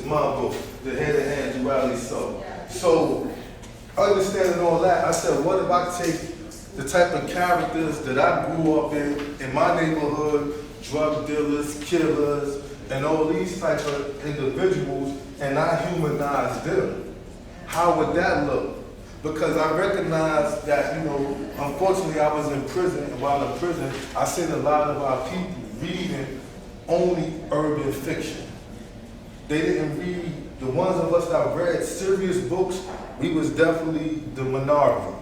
my book, The Hand in Hand, Duality So. So, understanding all that, I said, what if I take the type of characters that I grew up in my neighborhood, drug dealers, killers, and all these type of individuals, and I humanize them? How would that look? Because I recognize that, unfortunately I was in prison, and while in prison, I seen a lot of our people reading only urban fiction. They didn't read, the ones of us that read serious books, we was definitely the minority.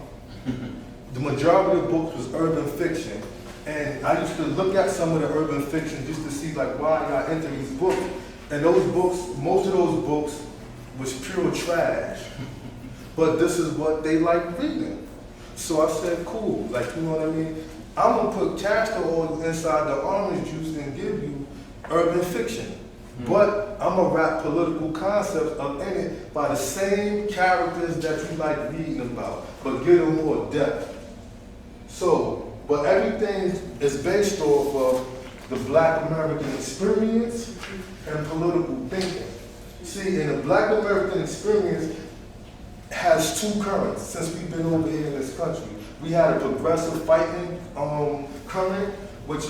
The majority of books was urban fiction. And I used to look at some of the urban fiction just to see like why I enter these books. And those books, most of those books was pure trash. But this is what they like reading. So I said, cool, like, you know what I mean? I'm gonna put castor oil inside the orange juice and give you urban fiction. But I'm gonna wrap political concepts up in it by the same characters that you like reading about, but give them more depth. So, but everything is based off of the Black American experience and political thinking. See, in the Black American experience has two currents since we've been over here in this country. We had a progressive fighting current, which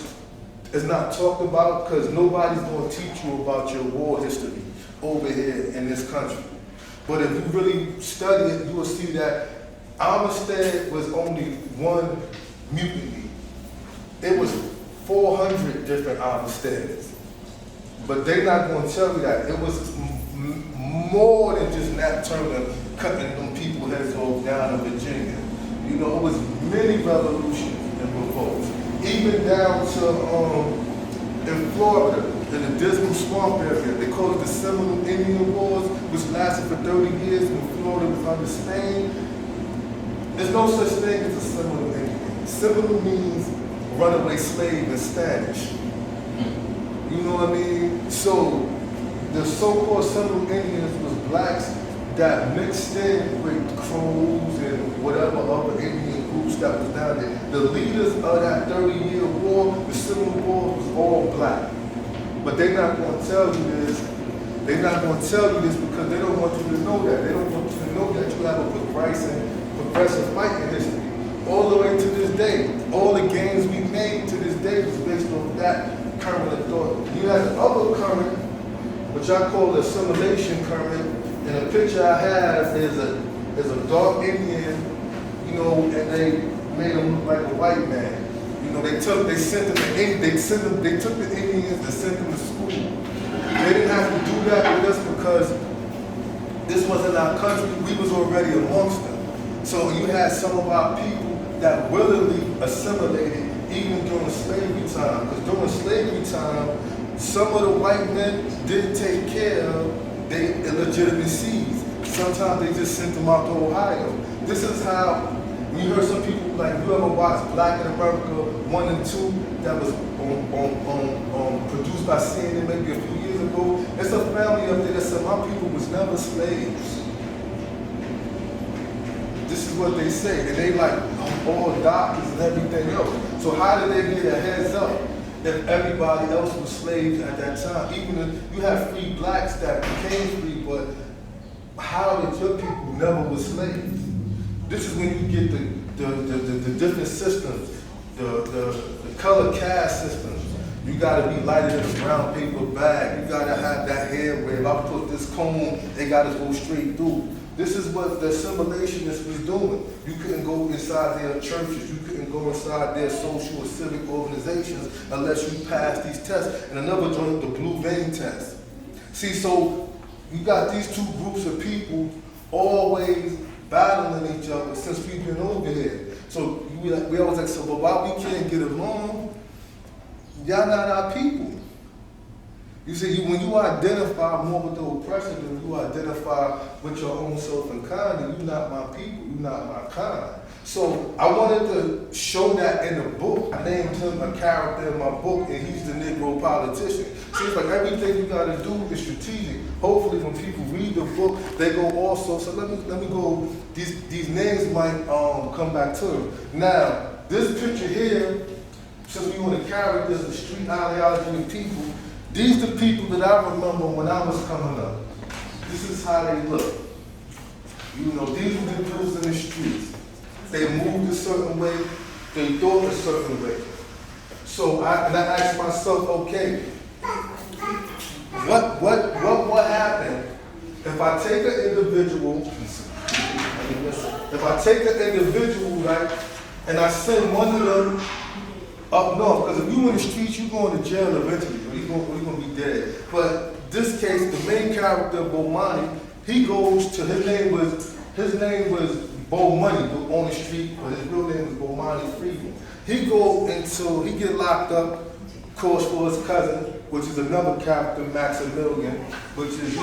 is not talked about because nobody's going to teach you about your war history over here in this country. But if you really study it, you will see that Amistad was only one mutiny. It was 400 different Amistads. But they're not going to tell you that. It was more than just Nat Turner cutting them people's heads off down in Virginia. It was many revolutions and revolts. Even down to in Florida, in the Dismal Swamp area, they call it the Seminole Indian Wars, which lasted for 30 years when Florida was under Spain. There's no such thing as a Seminole Indian. Seminole means runaway slave in Spanish. You know what I mean? So the so-called Seminole Indians was blacks that mixed in with Crows and whatever other Indian groups that was down there. The leaders of that 30-year war, the Civil War, was all black. But they're not going to tell you this. They're not going to tell you this because they don't want you to know that. They don't want you to know that you have a progressive fighting history. All the way to this day. All the gains we made to this day was based on that current of thought. You have the other current, which I call the assimilation current. And the picture I have is a dark Indian, and they made him look like a white man. They took the Indians and sent them to school. They didn't have to do that with us because this wasn't our country. We was already amongst them. So you had some of our people that willingly assimilated even during slavery time. Because during slavery time, some of the white men didn't take care of their illegitimacies. Sometimes they just sent them out to Ohio. This is how, you heard some people, like, you ever watched Black in America 1 and 2 that was produced by CNN maybe a few years ago? It's a family up there that said, my people was never slaves. This is what they say, and they like all doctors and everything else. So how did they get a heads up if everybody else was slaves at that time? Even if you have free blacks that became free, but how did your people never was slaves? This is when you get the different systems, the color caste systems. You gotta be lighted in a brown paper bag. You gotta have that hair where if I put this comb, they gotta go straight through. This is what the assimilationists was doing. You couldn't go inside their churches. You couldn't go inside their social or civic organizations unless you passed these tests. And another joint, the blue vein test. See, so you got these two groups of people always battling each other since we've been over here. So we always like, so but why we can't get along? Y'all not our people. You see, when you identify more with the oppressor than you identify with your own self and kind, then you're not my people, you're not my kind. So I wanted to show that in the book. I named him a character in my book, and he's the Negro politician. Seems like everything you gotta do is strategic. Hopefully when people read the book, they go also, so let me go, these names might come back to them. Now, this picture here, since we want the characters, the street ideology of people, these are the people that I remember when I was coming up. is how they look. You know, these were the dudes in the streets. They moved a certain way, they thought a certain way. So I asked myself, okay, what happened if I take an individual, right, and I send one of them up north, because if you in the streets, you're going to jail eventually, or you're going to be dead. But this case, the main character, Bomani, he goes to, his name was Bo Money on the street, but his real name was Bomani Freeman. He get locked up, of course, for his cousin, which is another character, Maximilian, which is, he's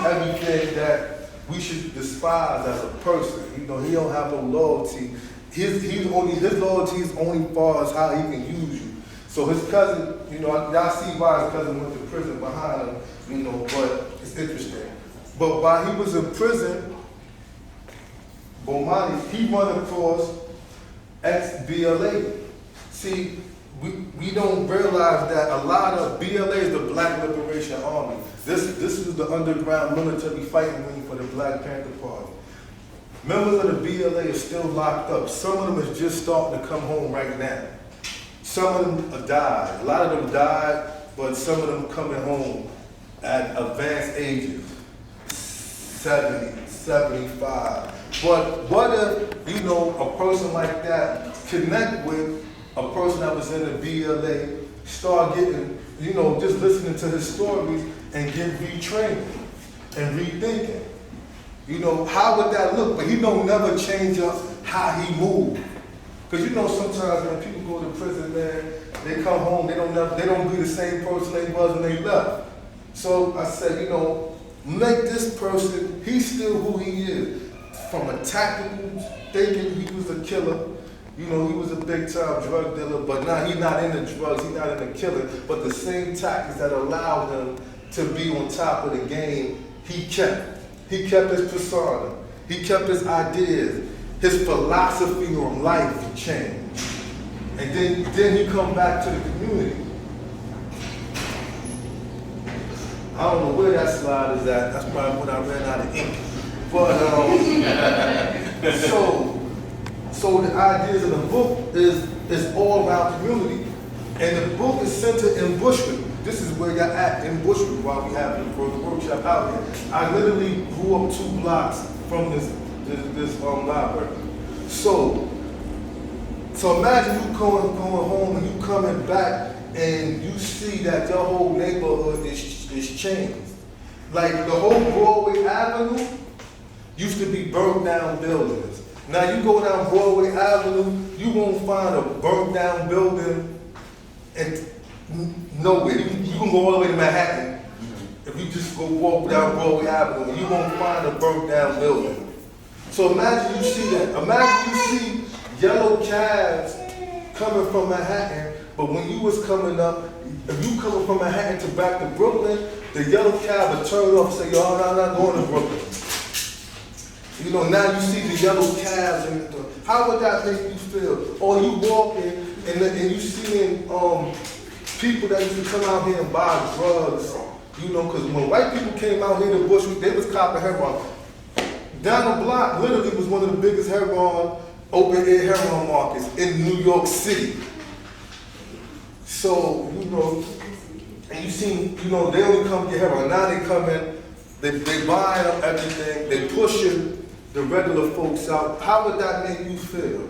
everything that we should despise as a person. He don't have no loyalty. His loyalty is only far as how he can use you. So his cousin, y'all see why his cousin went to prison behind him, but it's interesting. But while he was in prison, Bomani, he run across ex-BLA. See, we don't realize that a lot of BLA is the Black Liberation Army. This is the underground military fighting wing for the Black Panther Party. Members of the BLA are still locked up. Some of them is just starting to come home right now. Some of them have died. A lot of them died, but some of them coming home at advanced ages, 70, 75. But what if, a person like that connect with a person that was in the BLA, start getting, just listening to his stories and get retrained and rethinking. How would that look? But he don't never change up how he move. Because sometimes when people go to prison, man, they come home, they don't be the same person they was when they left. So I said, make this person, he's still who he is. From a tactical thinking, he was a killer. He was a big time drug dealer, but now he's not into drugs, he's not into killing. But the same tactics that allowed him to be on top of the game, he kept. He kept his persona. He kept his ideas. His philosophy on life changed. And then he come back to the community. I don't know where that slide is at. That's probably when I ran out of ink. But so the ideas of the book is all around community. And the book is centered in Bushwick. This is where you're at in Bushwick while we have the workshop out here. I literally grew up 2 blocks from this library. So imagine you going home and you coming back and you see that your whole neighborhood is changed. Like the whole Broadway Avenue used to be burnt down buildings. Now you go down Broadway Avenue, you won't find a burnt down building and nowhere. You can go all the way to Manhattan. If you just go walk down Broadway Avenue, you won't find a burnt down building. So imagine you see that. Imagine you see yellow cabs coming from Manhattan, but when you was coming up, if you coming from Manhattan to back to Brooklyn, the yellow cab would turn off and say, yo, I'm not going to Brooklyn. Now you see the yellow cabs, and how would that make you feel? Or you walking and you seeing people that used to come out here and buy drugs, because when white people came out here to Bushwick, they was copping heroin. Down the block literally was one of the biggest open air heroin markets in New York City. So, and you seen, they only come get heroin. Now they come in, they buying up everything, they pushing the regular folks out. How would that make you feel?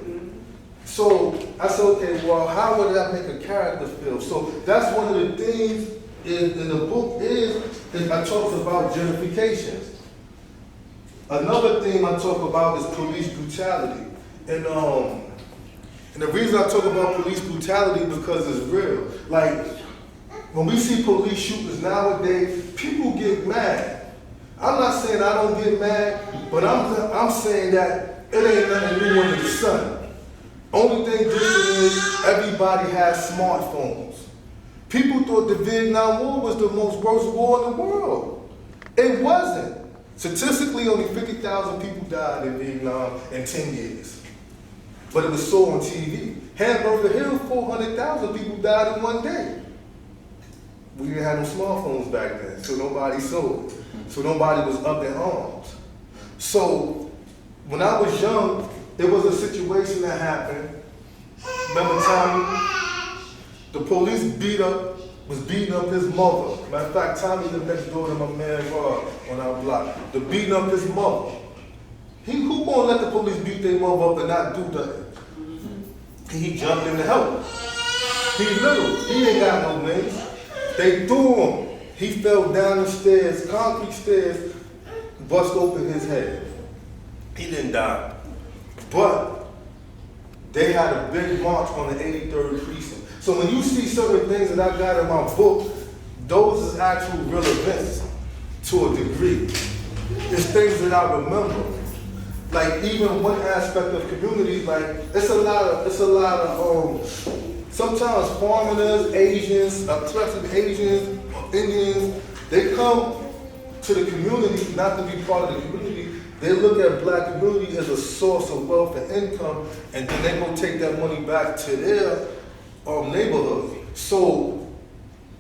So I said, okay, well, how would that make a character feel? So that's one of the things in the book is I talk about gentrification. Another theme I talk about is police brutality. And the reason I talk about police brutality because it's real. Like, when we see police shootings nowadays, people get mad. I'm not saying I don't get mad, but I'm saying that it ain't nothing new under the sun. Only thing different is everybody has smartphones. People thought the Vietnam War was the most worst war in the world. It wasn't. Statistically, only 50,000 people died in Vietnam in 10 years. But it was so on TV. Hamburger Hill, 400,000 people died in one day. we didn't have no smartphones back then, so nobody saw it. So nobody was up in arms. So when I was young, it was a situation that happened. Remember Tommy? The police was beating up his mother. Matter of fact, Tommy lived next door to my man Rob on our block. They're beating up his mother. Who gonna let the police beat their mother up and not do nothing? He jumped in to help. He little, he ain't got no wings. They threw him. He fell down the stairs, concrete stairs, bust open his head. He didn't die. But they had a big march on the 83rd precinct. So when you see certain things that I got in my book, those is actual real events to a degree. It's things that I remember. Like even one aspect of community, like it's a lot of sometimes foreigners, Asians, especially Asians, Indians, they come to the community not to be part of the community. They look at black community as a source of wealth and income, and then they go take that money back to their neighborhood. So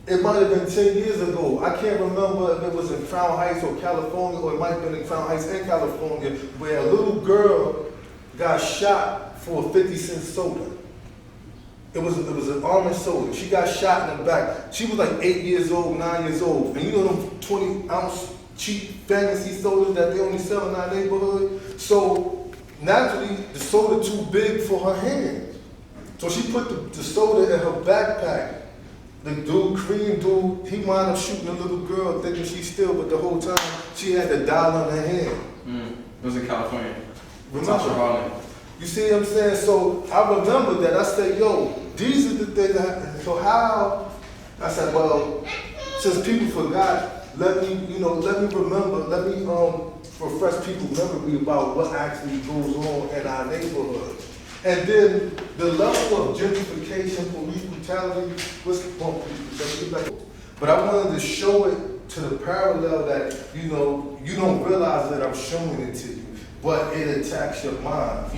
it might have been 10 years ago. I can't remember if it was in Crown Heights or California, or it might have been in Crown Heights and California, where a little girl got shot for a 50-cent soda. It was an orange soda. She got shot in the back. She was like 8 years old, 9 years old. And you know them 20-ounce cheap fantasy sodas that they only sell in our neighborhood? So naturally, the soda too big for her hand. So she put the soda in her backpack. The dude, Korean dude, he wound up shooting a little girl thinking she's still, but the whole time she had the dollar in her hand. It was in California. Remember? You see what I'm saying? So I remember that. I said, yo, these are the things that happen. So how, I said, well, since people forgot, let me remember, let me refresh people's memory about what actually goes on in our neighborhood. And then the level of gentrification, police brutality, but I wanted to show it to the parallel that, you don't realize that I'm showing it to you, but it attacks your mind,